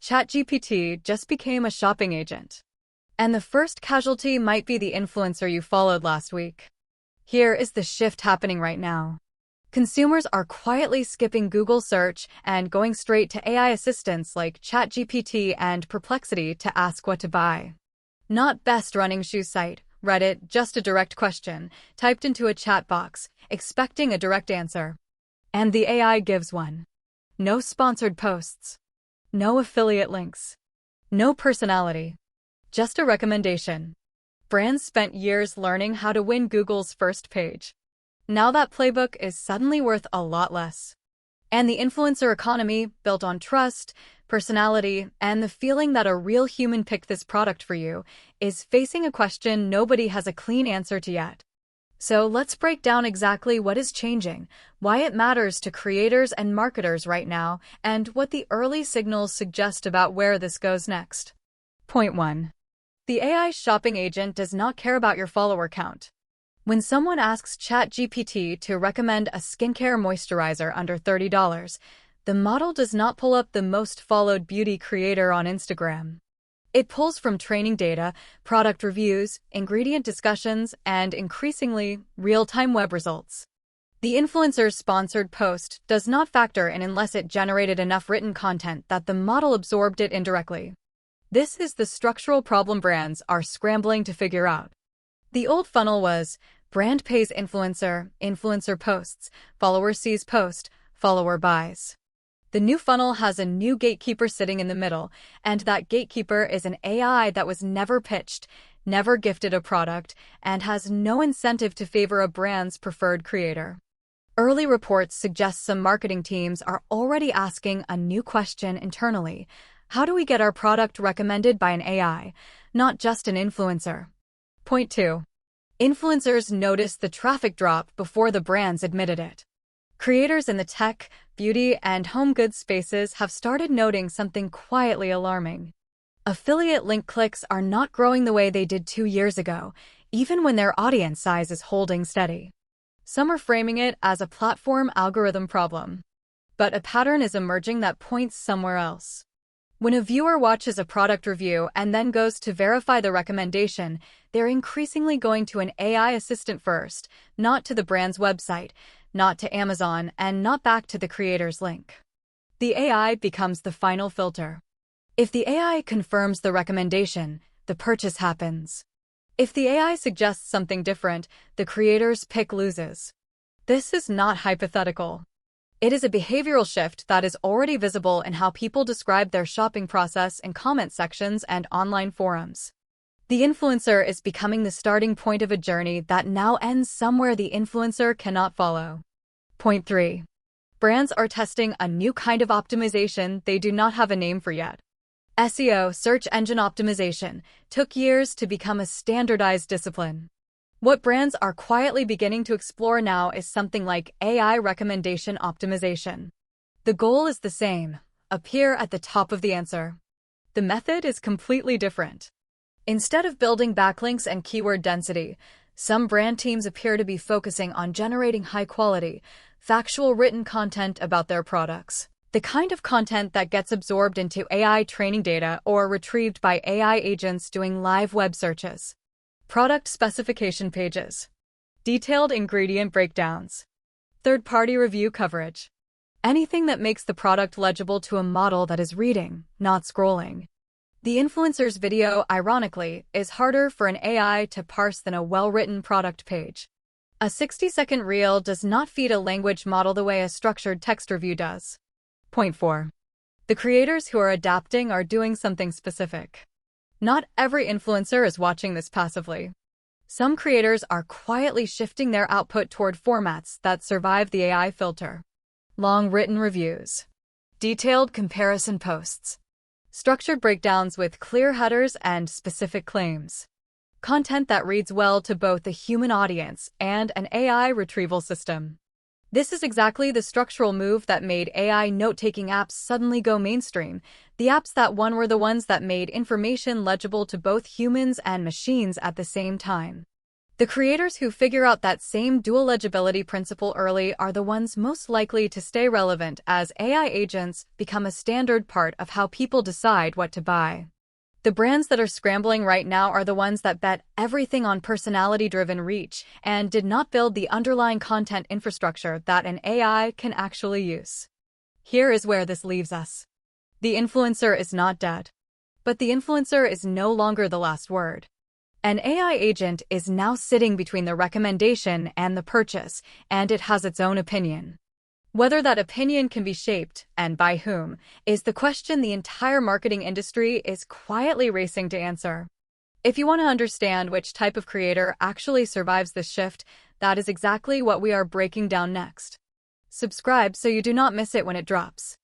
ChatGPT just became a shopping agent. And the first casualty might be the influencer you followed last week. Here is the shift happening right now. Consumers are quietly skipping Google search and going straight to AI assistants like ChatGPT and Perplexity to ask what to buy. Not best running shoe site, Reddit, just a direct question, typed into a chat box, expecting a direct answer. And the AI gives one. No sponsored posts. No affiliate links. No personality. Just a recommendation. Brands spent years learning how to win Google's first page. Now that playbook is suddenly worth a lot less. And the influencer economy, built on trust, personality, and the feeling that a real human picked this product for you, is facing a question nobody has a clean answer to yet. So let's break down exactly what is changing, why it matters to creators and marketers right now, and what the early signals suggest about where this goes next. Point 1. The AI shopping agent does not care about your follower count. When someone asks ChatGPT to recommend a skincare moisturizer under $30, the model does not pull up the most followed beauty creator on Instagram. It pulls from training data, product reviews, ingredient discussions, and increasingly, real-time web results. The influencer's sponsored post does not factor in unless it generated enough written content that the model absorbed it indirectly. This is the structural problem brands are scrambling to figure out. The old funnel was brand pays influencer, influencer posts, follower sees post, follower buys. The new funnel has a new gatekeeper sitting in the middle, and that gatekeeper is an AI that was never pitched, never gifted a product, and has no incentive to favor a brand's preferred creator. Early reports suggest some marketing teams are already asking a new question internally. How do we get our product recommended by an AI, not just an influencer? Point 2. Influencers noticed the traffic drop before the brands admitted it. Creators in the tech, beauty, and home goods spaces have started noting something quietly alarming. Affiliate link clicks are not growing the way they did 2 years ago, even when their audience size is holding steady. Some are framing it as a platform algorithm problem. But a pattern is emerging that points somewhere else. When a viewer watches a product review and then goes to verify the recommendation, they're increasingly going to an AI assistant first, not to the brand's website, not to Amazon, and not back to the creator's link. The AI becomes the final filter. If the AI confirms the recommendation, the purchase happens. If the AI suggests something different, the creator's pick loses. This is not hypothetical. It is a behavioral shift that is already visible in how people describe their shopping process in comment sections and online forums. The influencer is becoming the starting point of a journey that now ends somewhere the influencer cannot follow. Point 3. Brands are testing a new kind of optimization they do not have a name for yet. SEO, search engine optimization, took years to become a standardized discipline. What brands are quietly beginning to explore now is something like AI recommendation optimization. The goal is the same: appear at the top of the answer. The method is completely different. Instead of building backlinks and keyword density, some brand teams appear to be focusing on generating high-quality, factual written content about their products. The kind of content that gets absorbed into AI training data or retrieved by AI agents doing live web searches. Product specification pages. Detailed ingredient breakdowns. Third-party review coverage. Anything that makes the product legible to a model that is reading, not scrolling. The influencer's video, ironically, is harder for an AI to parse than a well-written product page. A 60-second reel does not feed a language model the way a structured text review does. Point 4. The creators who are adapting are doing something specific. Not every influencer is watching this passively. Some creators are quietly shifting their output toward formats that survive the AI filter. Long written reviews. Detailed comparison posts. Structured breakdowns with clear headers and specific claims. Content that reads well to both a human audience and an AI retrieval system. This is exactly the structural move that made AI note-taking apps suddenly go mainstream. The apps that won were the ones that made information legible to both humans and machines at the same time. The creators who figure out that same dual legibility principle early are the ones most likely to stay relevant as AI agents become a standard part of how people decide what to buy. The brands that are scrambling right now are the ones that bet everything on personality-driven reach and did not build the underlying content infrastructure that an AI can actually use. Here is where this leaves us. The influencer is not dead. But the influencer is no longer the last word. An AI agent is now sitting between the recommendation and the purchase, and it has its own opinion. Whether that opinion can be shaped, and by whom, is the question the entire marketing industry is quietly racing to answer. If you want to understand which type of creator actually survives this shift, that is exactly what we are breaking down next. Subscribe so you do not miss it when it drops.